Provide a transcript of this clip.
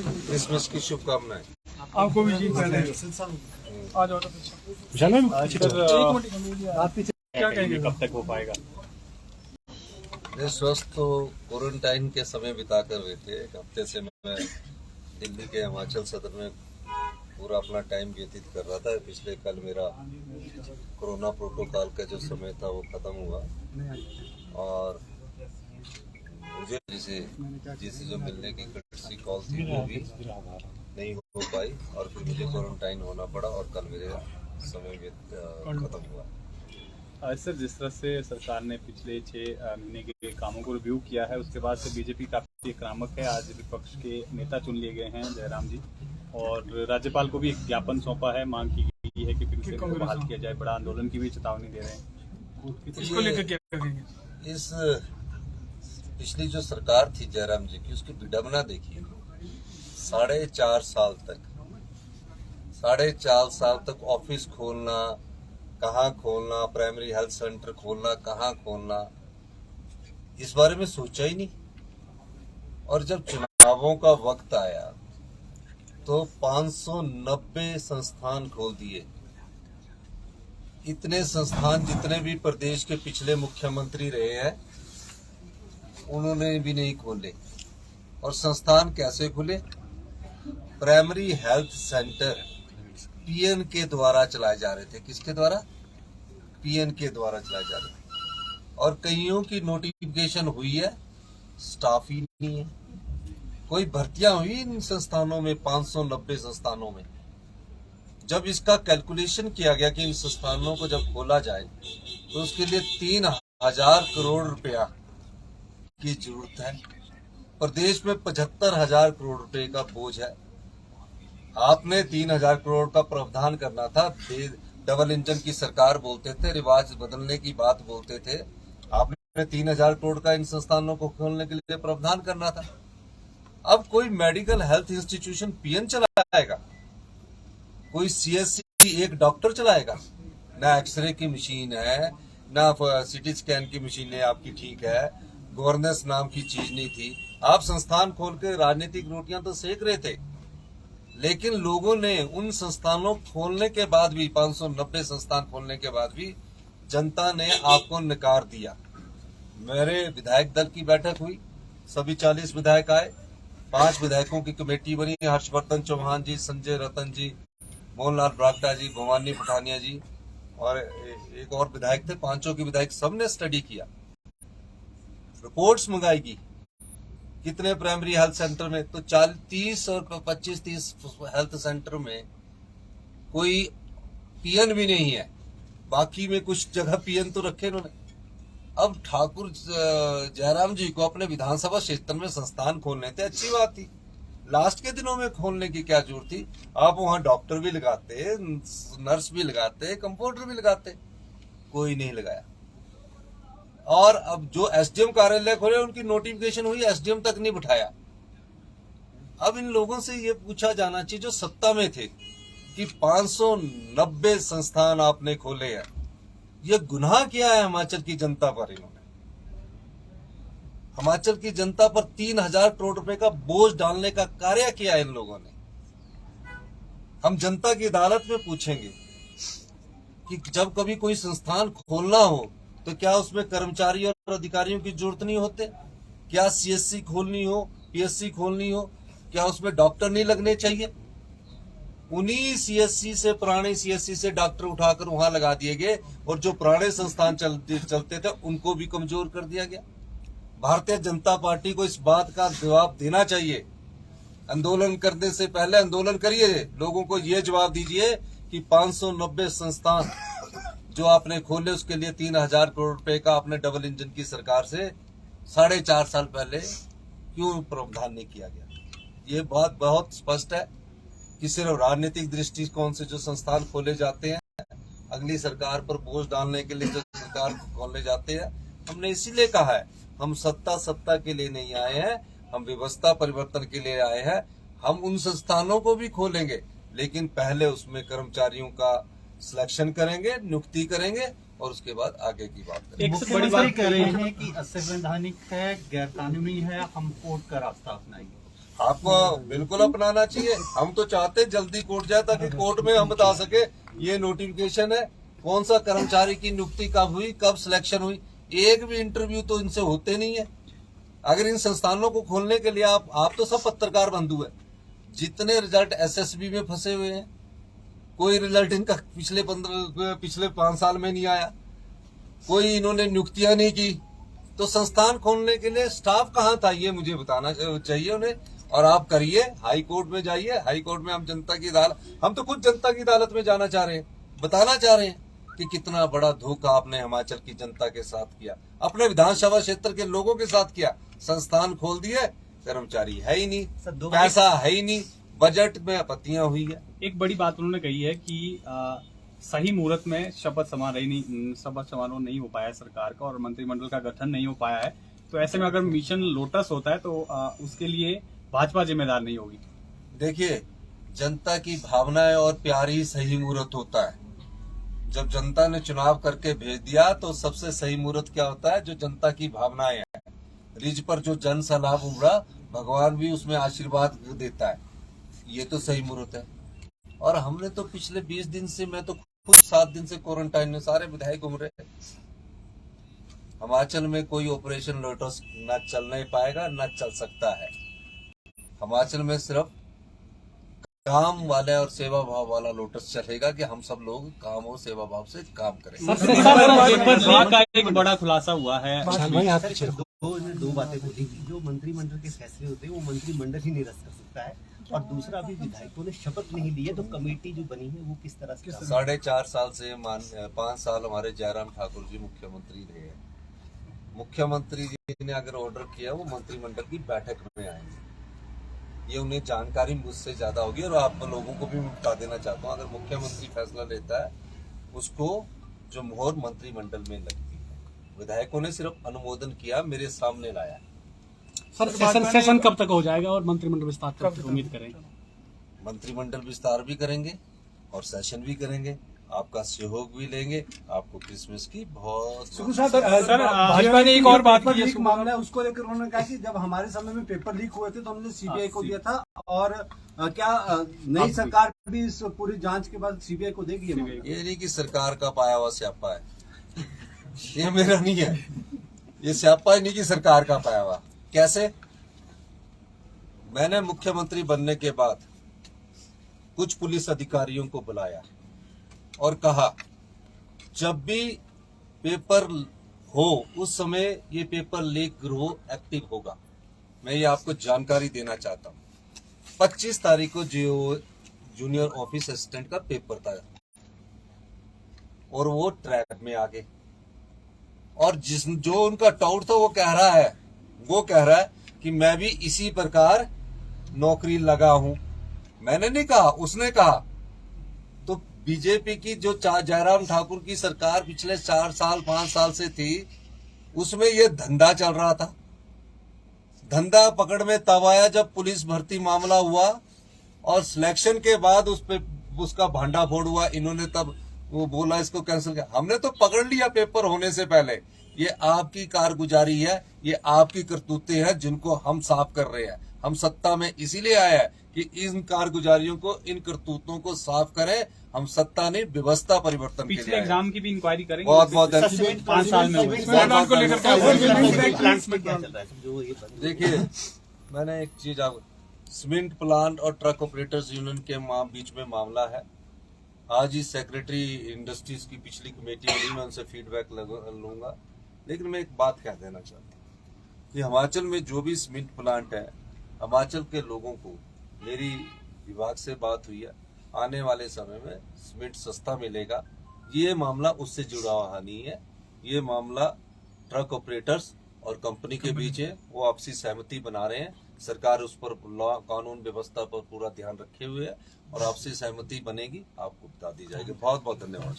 Christmas की शुभकामनाएं। आपको भी जी पहले आ जाओ तो पीछे क्या कहेंगे, कब तक हो पाएगा? स्वस्थ तो क्वारंटाइन के समय बिताकर हुए थे। एक हफ्ते से मैं दिल्ली के हिमाचल सदर में पूरा अपना टाइम व्यतीत कर रहा था। पिछले कल मेरा कोरोना प्रोटोकॉल का जो समय था वो खत्म हुआ और मुझे जिसे जो मिलने की कर्टसी कॉल थी वो भी नहीं हो पाई और फिर मुझे क्वारंटाइन होना पड़ा और कल मेरे समय खत्म हुआ। सर, जिस तरह से सरकार ने पिछले 6 महीने के कामों को रिव्यू किया है, उसके बाद से बीजेपी काफी आक्रामक है। आज विपक्ष के नेता चुन लिए गए हैं जयराम जी, और राज्यपाल को भी एक ज्ञापन सौंपा है। मांग की गई है कि फिर से इनको बहाल किया जाए। बड़ा आंदोलन की भी चेतावनी दे रहे हैं। इसको लेकर क्या कहेंगे? इस पिछली जो सरकार थी जयराम जी की, उसकी विडंबना देखिए। 4.5 साल तक ऑफिस खोलना, कहाँ खोलना, प्राइमरी हेल्थ सेंटर खोलना, कहाँ खोलना, इस बारे में सोचा ही नहीं। और जब चुनावों का वक्त आया तो 590 संस्थान खोल दिए। इतने संस्थान जितने भी प्रदेश के पिछले मुख्यमंत्री रहे हैं उन्होंने भी नहीं खोले। और संस्थान कैसे खुले? प्राइमरी हेल्थ सेंटर पीएन के द्वारा चलाए जा रहे थे। किसके द्वारा? पीएन के द्वारा चलाए जा रहे थे। और कईयों की नोटिफिकेशन हुई है, स्टाफ ही नहीं है। कोई भर्तियां हुई इन संस्थानों में, 590 संस्थानों में। जब इसका कैलकुलेशन किया गया कि इन संस्थानों को जब खोला जाए तो उसके लिए 3000 करोड़ रुपया की जरूरत है। प्रदेश में 75,000 करोड़ रुपए का बोझ है। आपने 3,000 करोड़ का प्रावधान करना था। डबल इंजन की सरकार बोलते थे, रिवाज बदलने की बात बोलते थे। आपने 3,000 करोड़ का इन संस्थानों को खोलने के लिए प्रावधान करना था। अब कोई मेडिकल हेल्थ इंस्टीट्यूशन पीएन चलाएगा? कोई सीएससी एक डॉक्टर चलाएगा? ना एक्सरे की मशीन है, ना सिटी स्कैन की मशीनें आपकी ठीक है। गवर्नेंस नाम की चीज नहीं थी। आप संस्थान खोल के राजनीतिक रोटियां तो सेक रहे थे, लेकिन लोगों ने उन संस्थानों खोलने के बाद भी, 590 संस्थान खोलने के बाद भी जनता ने आपको नकार दिया। मेरे विधायक दल की बैठक हुई, सभी 40 विधायक आए। 5 विधायकों की कमेटी बनी। हर्षवर्धन चौहान जी, संजय रतन जी, मोहनलाल ब्राक्टा जी, भवानी पठानिया जी और एक और विधायक थे। 5 की विधायक सबने स्टडी किया, रिपोर्ट्स मंगाई। कितने प्राइमरी हेल्थ सेंटर में? तो 30 और 25-30 हेल्थ सेंटर में कोई पीएन भी नहीं है। बाकी में कुछ जगह पीएन तो रखे इन्होंने। अब ठाकुर जयराम जी को अपने विधानसभा क्षेत्र में संस्थान खोलने थे, अच्छी बात थी। लास्ट के दिनों में खोलने की क्या जरूरत थी? आप वहां डॉक्टर भी लगाते, नर्स भी लगाते, कंपाउंडर भी लगाते, कोई नहीं लगाया। और अब जो एसडीएम कार्यालय खोले उनकी नोटिफिकेशन हुई, एसडीएम तक नहीं बिठाया। अब इन लोगों से ये पूछा जाना चाहिए जो सत्ता में थे कि 590 संस्थान आपने खोले हैं, ये गुनाह किया है हिमाचल की जनता पर? इन्होंने हिमाचल की जनता पर 3,000 करोड़ रुपए का बोझ डालने का कार्य किया है इन लोगों ने। हम जनता की अदालत में पूछेंगे कि जब कभी कोई संस्थान खोलना हो तो क्या उसमें कर्मचारी और अधिकारियों की जरूरत नहीं होते? क्या सीएससी खोलनी हो, पीएससी खोलनी हो, क्या उसमें डॉक्टर नहीं लगने चाहिए? उन्हीं सीएससी से, पुराने सीएससी से डॉक्टर उठाकर वहां लगा दिए गए और जो पुराने संस्थान चलते थे उनको भी कमजोर कर दिया गया। भारतीय जनता पार्टी को इस बात का जवाब देना चाहिए। आंदोलन करने से पहले आंदोलन करिए, लोगों को ये जवाब दीजिए कि 590 संस्थान जो आपने खोले उसके लिए 3,000 करोड़ रुपए का आपने डबल इंजन की सरकार से 4.5 साल पहले क्यों प्रावधान नहीं किया गया? ये बात बहुत स्पष्ट है कि सिर्फ राजनीतिक दृष्टिकोण से जो संस्थान खोले जाते हैं, अगली सरकार पर बोझ डालने के लिए जो सरकार खोलने जाते हैं। हमने इसीलिए कहा है, हम सत्ता के लिए नहीं आए हैं, हम व्यवस्था परिवर्तन के लिए आए हैं। हम उन संस्थानों को भी खोलेंगे, लेकिन पहले उसमें कर्मचारियों का सिलेक्शन करेंगे, नियुक्ति करेंगे और उसके बाद आगे की बात करेंगे। एक बड़ी बात कह रहे हैं कि असंवैधानिक है, गैर कानूनी है, हम कोर्ट का रास्ता अपनाएंगे। आपको बिल्कुल अपनाना चाहिए। हम तो चाहते हैं जल्दी कोर्ट जाए ताकि कोर्ट में हम बता सके ये नोटिफिकेशन है, कौन सा कर्मचारी की नियुक्ति कब हुई, कब सिलेक्शन हुई। एक भी इंटरव्यू तो इनसे होते नहीं है। अगर इन संस्थानों को खोलने के लिए आप तो सब पत्रकार बंधु है, जितने रिजल्ट एसएसबी में फंसे हुए हैं, कोई रिजल्ट इनका पिछले 5 साल में नहीं आया, कोई इन्होंने नियुक्तियां नहीं की, तो संस्थान खोलने के लिए स्टाफ कहाँ था ये मुझे बताना चाहिए उन्हें। और आप करिए, हाई कोर्ट में जाइए। हाई कोर्ट में हम जनता की अदालत, हम तो खुद जनता की अदालत में जाना चाह रहे हैं, बताना चाह रहे हैं कि कितना बड़ा धोखा आपने हिमाचल की जनता के साथ किया, अपने विधानसभा क्षेत्र के लोगों के साथ किया। संस्थान खोल दिए, कर्मचारी है ही नहीं, पैसा है ही नहीं, बजट में आपत्तियां हुई है। एक बड़ी बात उन्होंने कही है कि सही मुहूर्त में शपथ समारोह नहीं हो पाया सरकार का और मंत्रिमंडल का गठन नहीं हो पाया है, तो ऐसे में अगर मिशन लोटस होता है तो उसके लिए भाजपा जिम्मेदार नहीं होगी। देखिए, जनता की भावनाएं और प्यार ही सही मुहूर्त होता है। जब जनता ने चुनाव करके भेज दिया तो सबसे सही मुहूर्त क्या होता है, जो जनता की भावनाएं हैं। रिज पर जो जन सैलाब उमड़ा, भगवान भी उसमें आशीर्वाद देता है, ये तो सही मुहूर्त है। और हमने तो पिछले 20 दिन से, मैं तो खुद 7 दिन से क्वारंटाइन में, सारे विधायक घूम रहे। हिमाचल में कोई ऑपरेशन लोटस न चल नहीं पाएगा, न चल सकता है। हिमाचल में सिर्फ काम वाले और सेवा भाव वाला लोटस चलेगा कि हम सब लोग काम और सेवा भाव से काम करें। का एक बड़ा खुलासा हुआ है। दो बातें बोली कि जो मंत्रिमंडल के फैसले होते हैं वो मंत्रिमंडल ही निरस्त कर सकता है, और दूसरा भी विधायकों ने शपथ नहीं ली है, तो कमेटी जो बनी है वो किस तरह से 4.5 साल से 5 साल हमारे जयराम ठाकुर जी मुख्यमंत्री रहे हैं। मुख्यमंत्री जी ने अगर ऑर्डर किया वो मंत्रिमंडल की बैठक में आएंगे, ये उन्हें जानकारी मुझसे ज्यादा होगी। और आप लोगों को भी बता देना चाहता हूँ, अगर मुख्यमंत्री फैसला लेता है उसको जो मोहर मंत्रिमंडल में लगती है। विधायकों ने सिर्फ अनुमोदन किया, मेरे सामने लाया। सर सेशन कब तक हो जाएगा और मंत्रिमंडल विस्तार कब तक उम्मीद करें? मंत्रिमंडल विस्तार भी करेंगे और सेशन भी करेंगे, आपका सहयोग भी लेंगे। आपको क्रिसमस की बहुत सर भाजपा ने एक और बात की है, मामला है उसको लेकर उन्होंने कहा कि जब हमारे समय में पेपर लीक हुए थे तो हमने सीबीआई को दिया था, और क्या नई सरकार भी इस पूरी जांच के बाद सीबीआई को देगी? ये नहीं कि सरकार का पाया हुआ स्यापा है, ये मेरा नहीं है। ये स्यापा ही नहीं कि सरकार का पाया हुआ। कैसे? मैंने मुख्यमंत्री बनने के बाद कुछ पुलिस अधिकारियों को बुलाया और कहा, जब भी पेपर हो उस समय ये पेपर लीक गिरोह एक्टिव होगा। मैं ये आपको जानकारी देना चाहता हूं। 25 तारीख को जो जूनियर ऑफिस असिस्टेंट का पेपर था और वो ट्रैक में आ गए, और जो उनका टाउट था वो कह रहा है कि मैं भी इसी प्रकार नौकरी लगा हूं। मैंने नहीं कहा, उसने कहा। तो बीजेपी की जो जयराम ठाकुर की सरकार पिछले 4 साल 5 साल से थी, उसमें ये धंधा चल रहा था। धंधा पकड़ में तब आया जब पुलिस भर्ती मामला हुआ और सिलेक्शन के बाद उस पे उसका भांडाफोड़ हुआ। इन्होंने तब वो बोला इसको कैंसिल किया। हमने तो पकड़ लिया पेपर होने से पहले। ये आपकी कारगुजारी है, ये आपकी करतूतें हैं जिनको हम साफ कर रहे हैं। हम सत्ता में इसीलिए आए हैं कि इन कारगुजारियों को, इन करतूतों को साफ करें। हम सत्ता नहीं, व्यवस्था परिवर्तन के लिए। पिछले एग्जाम की भी इंक्वायरी करेंगे। बहुत 5 साल में देखिए, मैंने एक चीज आप, सीमेंट प्लांट और ट्रक ऑपरेटर्स यूनियन के बीच में मामला है। आज ही सेक्रेटरी इंडस्ट्रीज की पिछली कमेटी मिली, मैं उनसे फीडबैक लूंगा। लेकिन मैं एक बात कह देना चाहता हूँ कि हिमाचल में जो भी सीमेंट प्लांट है, हिमाचल के लोगों को, मेरी विभाग से बात हुई है, आने वाले समय में सीमेंट सस्ता मिलेगा। ये मामला उससे जुड़ा हुआ नहीं है। ये मामला ट्रक ऑपरेटर्स और कंपनी के बीच है। वो आपसी सहमति बना रहे हैं। सरकार उस पर लॉ कानून व्यवस्था पर पूरा ध्यान रखे हुए है और आपसी सहमति बनेगी, आपको बता दी जाएगी। बहुत बहुत धन्यवाद।